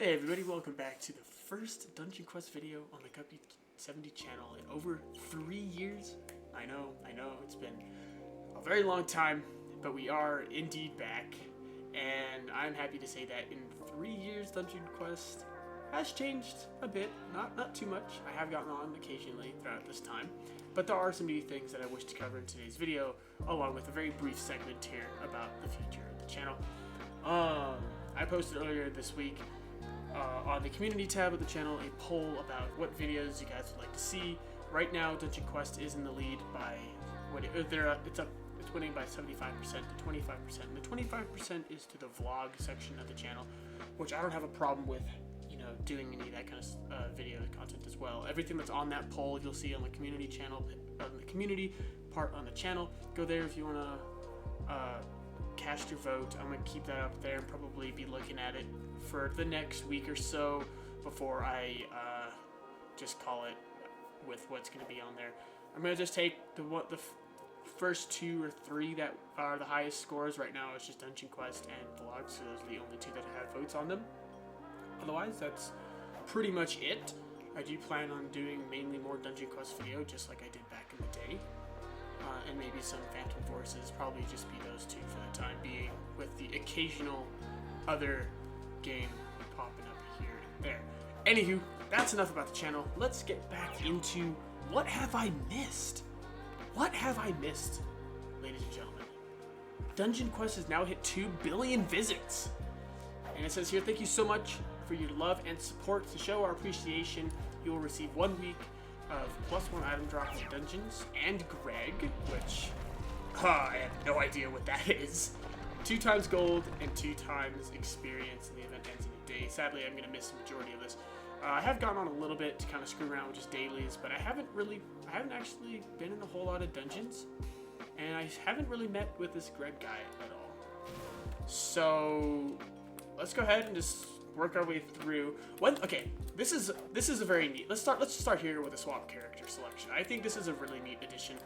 Hey everybody, welcome back to the first Dungeon Quest video on the Cup70 channel in over 3 years. I know, it's been a very long time, but we are indeed back, and I'm happy to say that in 3 years Dungeon Quest has changed a bit, not too much. I have gotten on occasionally throughout this time, but there are some new things that I wish to cover in today's video, along with a very brief segment here about the future of the channel. I posted earlier this week on the community tab of the channel a poll about what videos you guys would like to see. Right now, Dungeon Quest is in the lead by it's winning by 75% to 25%. And the 25% is to the vlog section of the channel, which I don't have a problem with, doing any of that kind of video content as well. Everything that's on that poll you'll see on the community channel, on the community part on the channel. Go there if you want to cast your vote. I'm going to keep that up there and probably be looking at it for the next week or so before I just call it with what's going to be on there. I'm going to just take the first 2 or 3 that are the highest scores. Right now it's just Dungeon Quest and Vlog, so those are the only 2 that have votes on them. Otherwise, that's pretty much it. I do plan on doing mainly more Dungeon Quest video, just like I did back in the day. And maybe some Phantom Forces, probably just be those 2 for the time being, with the occasional other game popping up here and there. Anywho, that's enough about the channel. Let's get back into what have I missed? What have I missed, ladies and gentlemen? Dungeon Quest has now hit 2 billion visits. And it says here, thank you so much for your love and support. To show our appreciation, you will receive 1 week of +1 item drop in Dungeons and Greg, which I have no idea what that is. 2 times gold and 2 times experience, and the event ends in a day. Sadly, I'm going to miss the majority of this. I have gone on a little bit to kind of screw around with just dailies, but I haven't actually been in a whole lot of dungeons, and I haven't really met with this Greg guy at all. So let's go ahead and just work our way through. Okay, this is a very neat. Let's start here with a swap character selection. I think this is a really neat addition.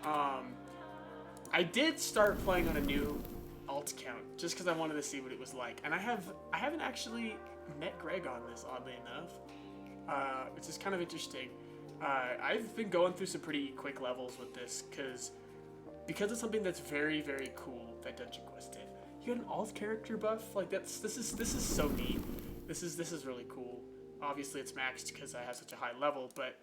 I did start playing on a new alt account just because I wanted to see what it was like, and I haven't actually met Greg on this, oddly enough, which is kind of interesting. I've been going through some pretty quick levels with this because it's something that's very, very cool that Dungeon Quest did. You got an alt character buff, like this is so neat. This is really cool. Obviously it's maxed because I have such a high level, but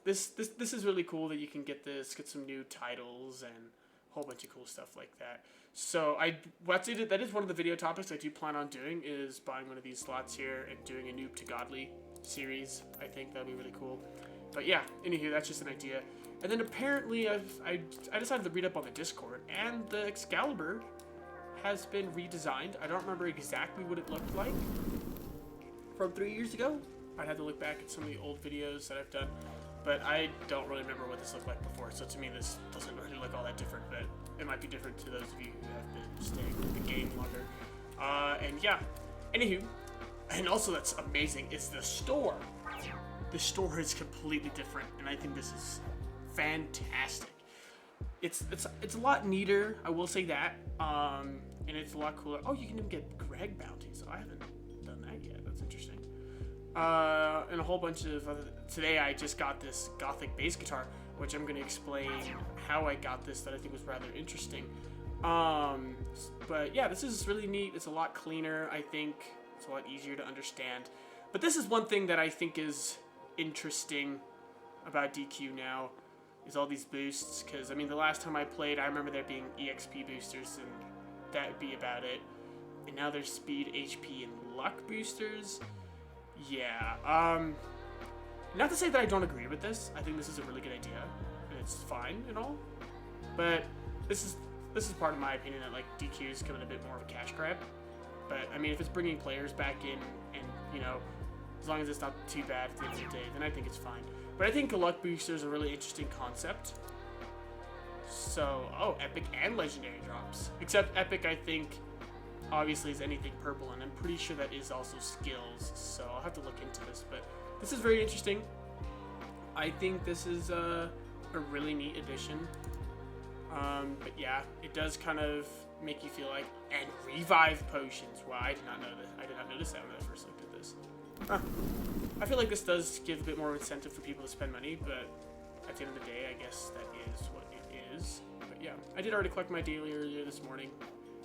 this is really cool that you can get some new titles and a whole bunch of cool stuff like that. So that is one of the video topics I do plan on doing, is buying one of these slots here and doing a Noob to Godly series. I think that'd be really cool. But yeah, anywho, that's just an idea. And then apparently I decided to read up on the Discord, and the Excalibur has been redesigned. I don't remember exactly what it looked like from 3 years ago. I'd have to look back at some of the old videos that I've done, but I don't really remember what this looked like before, so to me this doesn't really look all that different, but it might be different to those of you who have been staying with the game longer. And yeah, anywho, and also that's amazing, is the store. The store is completely different, and I think this is fantastic. It's a lot neater, I will say that, and it's a lot cooler. Oh, you can even get Greg bounties. I haven't done that yet. That's interesting. And a whole bunch of other. Today I just got this Gothic bass guitar, which I'm going to explain how I got this. That I think was rather interesting. But yeah, this is really neat. It's a lot cleaner. I think it's a lot easier to understand. But this is one thing that I think is interesting about DQ now, is all these boosts, because I mean the last time I played I remember there being EXP boosters and that would be about it, and now there's speed, HP, and luck boosters. Yeah, not to say that I don't agree with this. I think this is a really good idea and it's fine and all, but this is part of my opinion that like DQ is becoming a bit more of a cash grab. But I mean, if it's bringing players back in, and as long as it's not too bad at the end of the day, then I think it's fine. But I think the luck booster is a really interesting concept. So, epic and legendary drops. Except epic, I think, obviously is anything purple, and I'm pretty sure that is also skills. So I'll have to look into this, but this is very interesting. I think this is a really neat addition. But yeah, it does kind of make you feel like, and revive potions. Wow, I did not know that. I did not notice that when I first looked at this. Huh. I feel like this does give a bit more incentive for people to spend money, but at the end of the day, I guess that is what it is. But yeah, I did already collect my daily earlier this morning.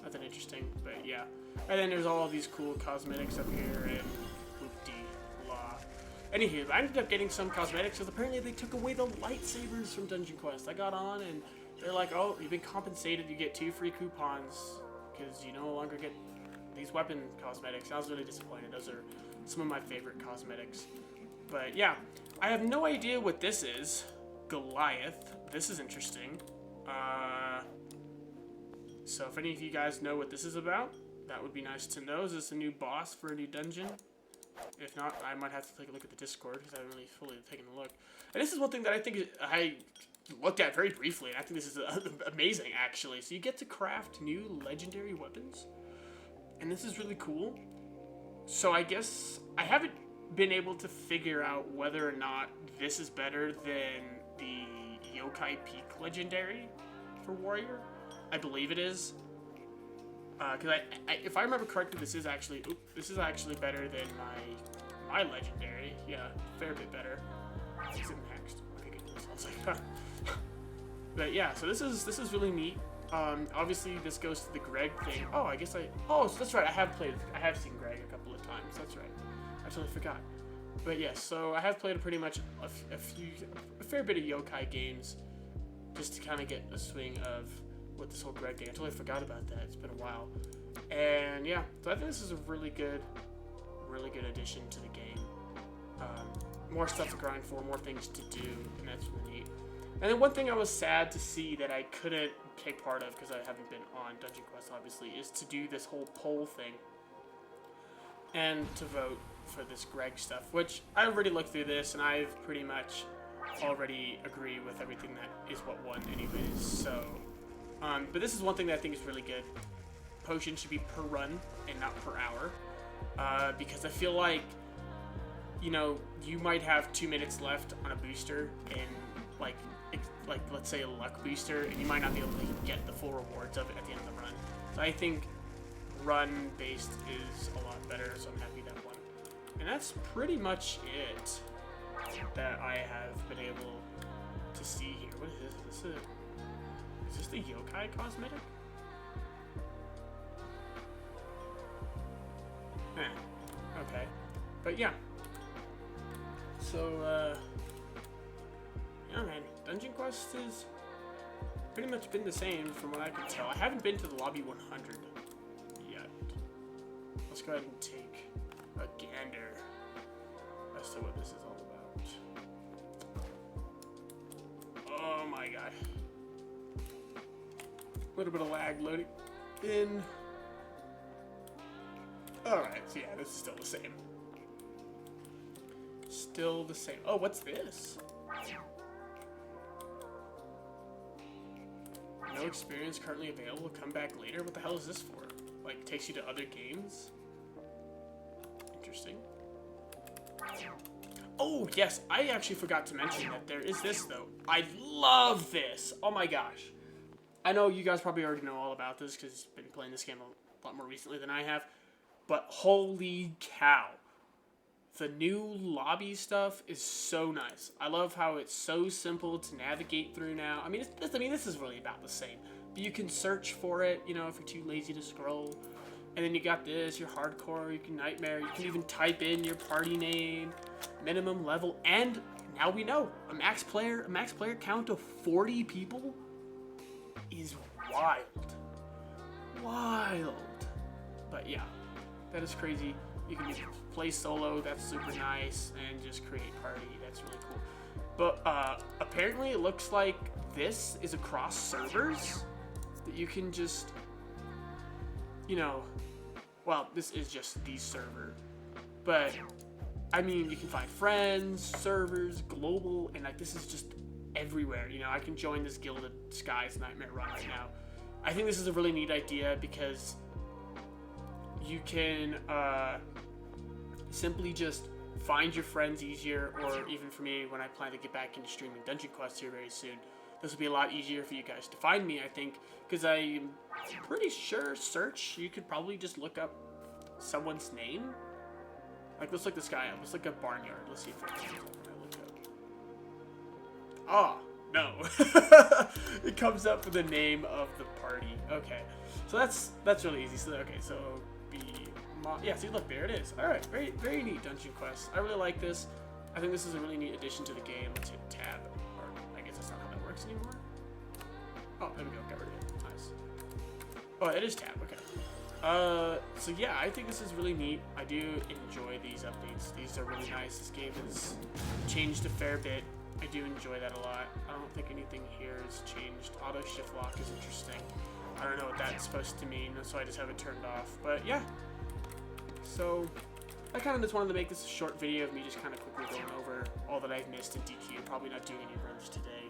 Nothing interesting, but yeah. And then there's all these cool cosmetics up here and whoop-de-la. Anywho, I ended up getting some cosmetics because apparently they took away the lightsabers from Dungeon Quest. I got on and they're like, oh, you've been compensated. You get 2 free coupons because you no longer get these weapon cosmetics. I was really disappointed. Those are some of my favorite cosmetics. But yeah, I have no idea what this is. Goliath. This is interesting. So if any of you guys know what this is about, that would be nice to know. Is this a new boss for a new dungeon? If not, I might have to take a look at the Discord because I haven't really fully taken a look. And this is one thing that I think I looked at very briefly, and I think this is amazing, actually. So you get to craft new legendary weapons, and this is really cool. So I guess I haven't been able to figure out whether or not this is better than the Yokai Peak Legendary for Warrior. I believe it is. Because if I remember correctly, this is actually better than my legendary. Yeah, fair bit better. Is it maxed? Okay, good. I was like, huh. But yeah, so this is really neat. Obviously this goes to the Greg thing. Oh, so that's right. I have seen Greg a couple of times. That's right. I totally forgot. But yes, so I have played pretty much a fair bit of yokai games, just to kind of get a swing of what this whole Greg thing. I totally forgot about that. It's been a while. And yeah, so I think this is a really good addition to the game. More stuff to grind for, more things to do, and that's really neat. And then one thing I was sad to see that I couldn't take part of because I haven't been on Dungeon Quest, obviously, is to do this whole poll thing and to vote for this Greg stuff, which I already looked through this and I've pretty much already agree with everything that is what won anyways. So, but this is one thing that I think is really good. Potions should be per run and not per hour, because I feel like, you know, you might have 2 minutes left on a booster and like let's say a luck booster, and you might not be able to get the full rewards of it at the end of the run. So I think run based is a lot better, so I'm happy that won. And that's pretty much it that I have been able to see here. What is this? Is this the yokai cosmetic? Okay. But yeah. So, yeah, man. Dungeon Quest has pretty much been the same from what I can tell. I haven't been to the Lobby 100 yet. Let's go ahead and take a gander as to what this is all about. Oh my god. A little bit of lag loading in. Alright, so yeah, this is still the same. Still the same. Oh, what's this? No experience currently available. Come back later. What the hell is this for? Like, takes you to other games? Interesting. Oh, yes. I actually forgot to mention that there is this, though. I love this. Oh, my gosh. I know you guys probably already know all about this because you've been playing this game a lot more recently than I have. But holy cow. The new lobby stuff is so nice. I love how it's so simple to navigate through now. I mean, this is really about the same. But you can search for it, you know, if you're too lazy to scroll. And then you got this, your hardcore, you can nightmare. You can even type in your party name, minimum level, and now we know a max player count of 40 people is wild. Wild. But yeah, that is crazy. You can play solo, that's super nice, and just create party, that's really cool. But apparently it looks like this is across servers, that you can just, you know, well, this is just the server, but I mean, you can find friends, servers, global, and like this is just everywhere. You know, I can join this Gilded Skies Nightmare run right now. I think this is a really neat idea because you can simply just find your friends easier, or even for me, when I plan to get back into streaming Dungeon Quest here very soon, this will be a lot easier for you guys to find me, I think, because I'm pretty sure search, you could probably just look up someone's name Like, let's look this guy up. Let's look up barnyard. Let's see if it comes up when I look up. Ah, no. It comes up with the name of the party. Okay, so that's really easy. So okay, so yeah. See, look, there it is. All right, very neat dungeon quest. I really like this. I think this is a really neat addition to the game. Let's hit tab, or I guess that's not how that works anymore. Oh, there we go. Got rid of it. Nice. Oh, it is tab. Okay. So yeah, I think this is really neat. I do enjoy these updates. These are really nice. This game has changed a fair bit. I do enjoy that a lot. I don't think anything here has changed. Auto shift lock is interesting. I don't know what that's supposed to mean, so I just have it turned off. But yeah. So I kind of just wanted to make this a short video of me just kind of quickly going over all that I've missed in DQ. Probably not doing any runs today.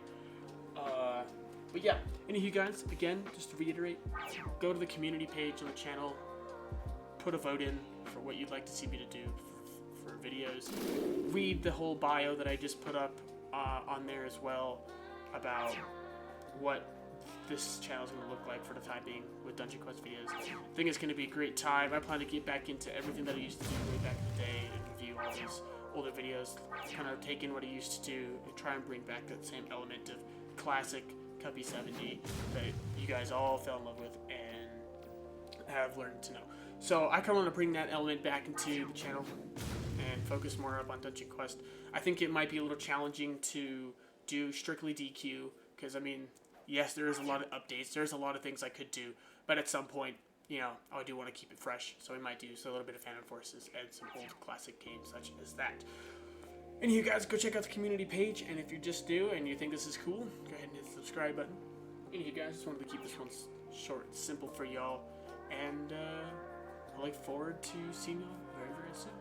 But yeah, any of you guys, again, just to reiterate, go to the community page on the channel, put a vote in for what you'd like to see me to do for videos. Read the whole bio that I just put up on there as well about what this channel is going to look like for the time being with Dungeon Quest videos. I think it's going to be a great time. I plan to get back into everything that I used to do way back in the day and review all these older videos, kind of take in what I used to do and try and bring back that same element of classic Cuppy 70 that you guys all fell in love with and have learned to know. So I kind of want to bring that element back into the channel and focus more up on Dungeon Quest. I think it might be a little challenging to do strictly DQ because, I mean, yes, there is a lot of updates. There's a lot of things I could do, but at some point, you know, I do want to keep it fresh, so we might do a little bit of Phantom Forces and some old classic games such as that. And you guys go check out the community page, and if you're just new and you think this is cool, go ahead and hit the subscribe button. And you guys, just wanted to keep this one short and simple for y'all, and I look forward to seeing y'all very, very soon.